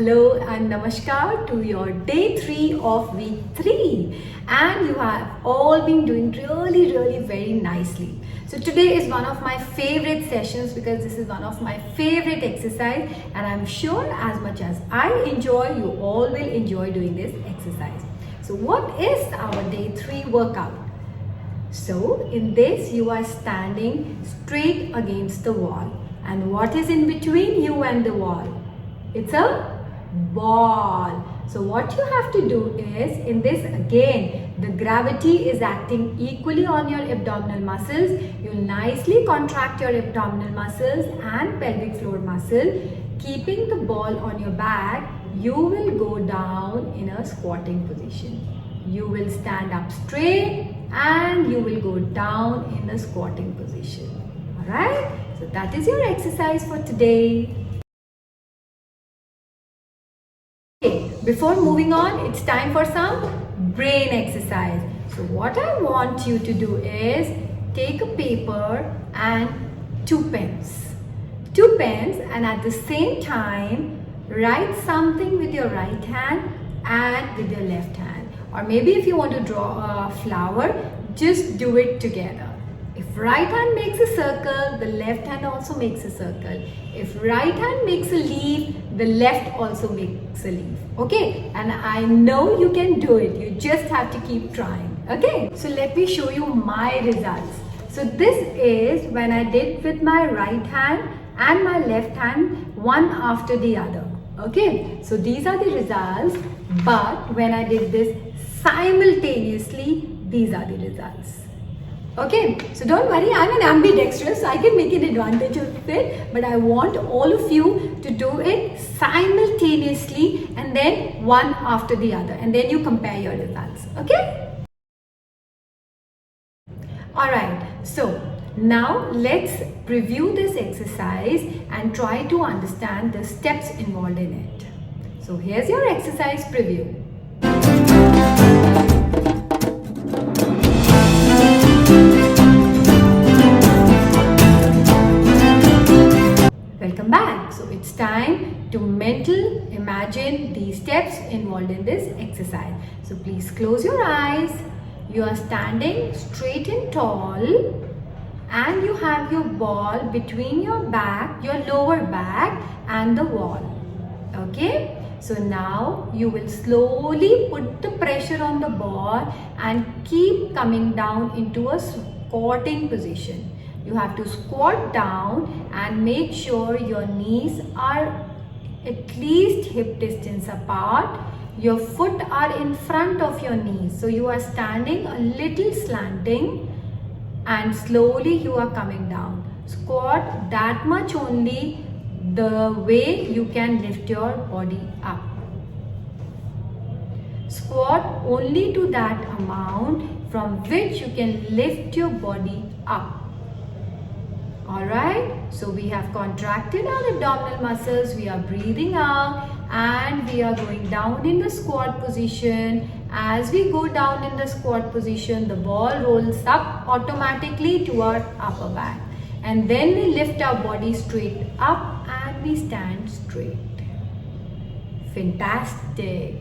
Hello and namaskar to your day 3 of week 3, and you have all been doing really very nicely. So today is one of my favorite sessions because this is one of my favorite exercise, and I'm sure as much as I enjoy, you all will enjoy doing this exercise. So what is our day 3 workout? So in this you are standing straight against the wall, and what is in between you and the wall? It's a ball. So what you have to do is, in this again, the gravity is acting equally on your abdominal muscles. You nicely contract your abdominal muscles and pelvic floor muscle. Keeping the ball on your back, you will go down in a squatting position. You will stand up straight and you will go down in a squatting position. Alright? So that is your exercise for today. Okay, before moving on, it's time for some brain exercise. So what I want you to do is take a paper and two pens. Two pens, and at the same time write something with your right hand and with your left hand. Or maybe if you want to draw a flower, just do it together. If right hand makes a circle, the left hand also makes a circle. If right hand makes a leaf, the left also makes a leaf. Okay? And I know you can do it. You just have to keep trying. Okay? So let me show you my results. So this is when I did with my right hand and my left hand, one after the other. Okay? So these are the results. But when I did this simultaneously, these are the results. Okay, so don't worry, I'm an ambidextrous, so I can make an advantage of it, but I want all of you to do it simultaneously and then one after the other, and then you compare your results. Okay? Alright, so now let's preview this exercise and try to understand the steps involved in it. So here's your exercise preview. Welcome back. So it's time to mental imagine these steps involved in this exercise. So please close your eyes. You are standing straight and tall, and you have your ball between your back, your lower back and the wall. Okay? So now you will slowly put the pressure on the ball and keep coming down into a squatting position. You have to squat down and make sure your knees are at least hip distance apart. Your foot are in front of your knees. So you are standing a little slanting and slowly you are coming down. Squat that much only, the way you can lift your body up. Squat only to that amount from which you can lift your body up. Alright, so we have contracted our abdominal muscles, we are breathing out and we are going down in the squat position. As we go down in the squat position, the ball rolls up automatically to our upper back. And then we lift our body straight up and we stand straight. Fantastic.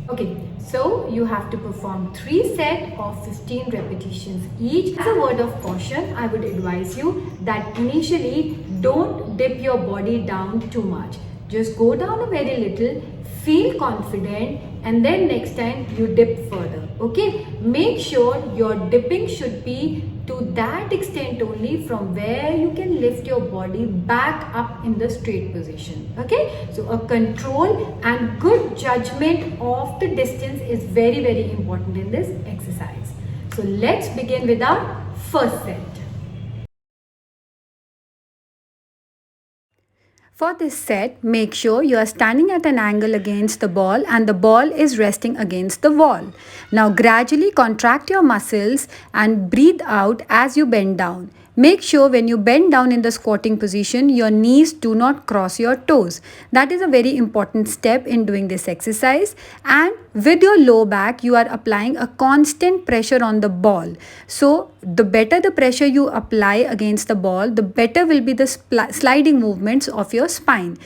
Okay, so you have to perform 3 sets of 15 repetitions each. As a word of caution, I would advise you that initially don't dip your body down too much. Just go down a very little, feel confident, and then next time you dip further. Okay, make sure your dipping should be to that extent only from where you can lift your body back up in the straight position. Okay, so a control and good judgment of the distance is very important in this exercise. So let's begin with our first set. For this set, make sure you are standing at an angle against the ball and the ball is resting against the wall. Now gradually contract your muscles and breathe out as you bend down. Make sure when you bend down in the squatting position, your knees do not cross your toes. That is a very important step in doing this exercise. And with your low back, you are applying a constant pressure on the ball. So the better the pressure you apply against the ball, the better will be the sliding movements of your spine.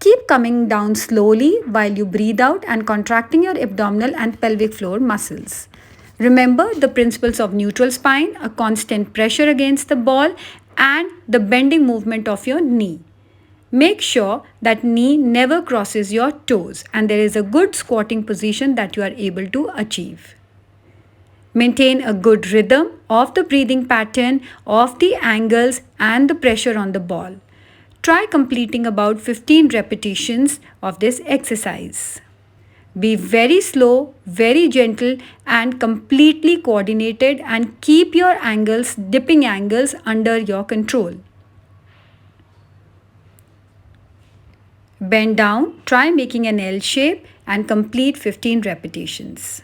Keep coming down slowly while you breathe out and contracting your abdominal and pelvic floor muscles. Remember the principles of neutral spine, a constant pressure against the ball, and the bending movement of your knee. Make sure that knee never crosses your toes and there is a good squatting position that you are able to achieve. Maintain a good rhythm of the breathing pattern, of the angles and the pressure on the ball. Try completing about 15 repetitions of this exercise. Be very slow, very gentle and completely coordinated, and keep your angles, dipping angles, under your control. Bend down, try making an L shape and complete 15 repetitions.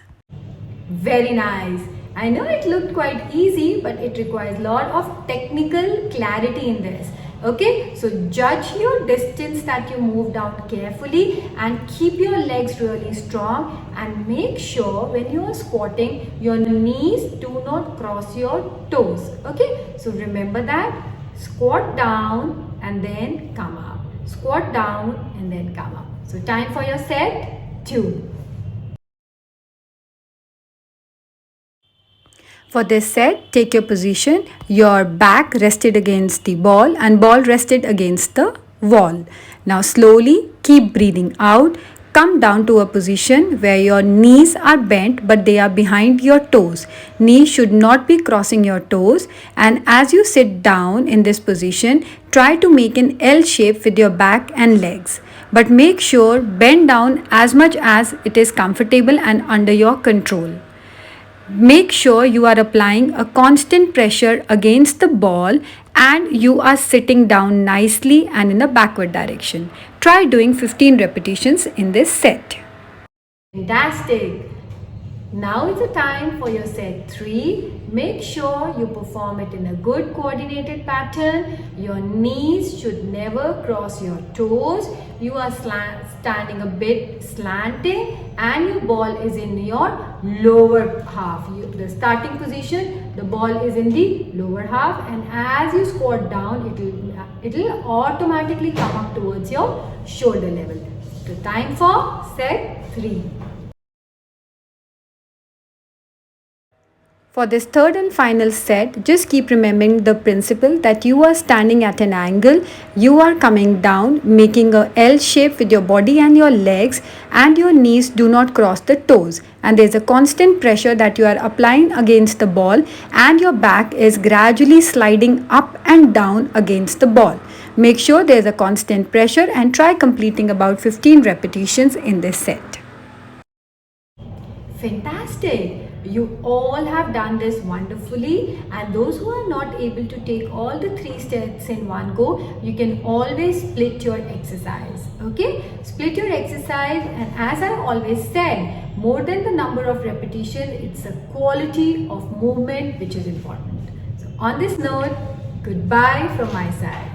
Very nice. I know it looked quite easy, but it requires a lot of technical clarity in this. Okay, so judge your distance that you move down carefully and keep your legs really strong, and make sure when you are squatting, your knees do not cross your toes. Okay, so remember that. Squat down and then come up. Squat down and then come up. So time for your set 2. For this set, take your position, your back rested against the ball and ball rested against the wall. Now slowly keep breathing out. Come down to a position where your knees are bent but they are behind your toes. Knees should not be crossing your toes, and as you sit down in this position, try to make an L shape with your back and legs. But make sure bend down as much as it is comfortable and under your control. Make sure you are applying a constant pressure against the ball and you are sitting down nicely and in a backward direction. Try doing 15 repetitions in this set. Fantastic. Now is the time for your set 3. Make sure you perform it in a good coordinated pattern. Your knees should never cross your toes. You are standing a bit slanting and your ball is in your lower half. The starting position, the ball is in the lower half, and as you squat down, it will automatically come up towards your shoulder level. So time for set 3. For this third and final set, just keep remembering the principle that you are standing at an angle, you are coming down, making a L shape with your body and your legs, and your knees do not cross the toes. And there is a constant pressure that you are applying against the ball, and your back is gradually sliding up and down against the ball. Make sure there is a constant pressure and try completing about 15 repetitions in this set. Fantastic! You all have done this wonderfully, and those who are not able to take all the 3 steps in one go, you can always split your exercise. Okay, split your exercise, and as I always said, more than the number of repetitions, it's the quality of movement which is important. So on this note, goodbye from my side.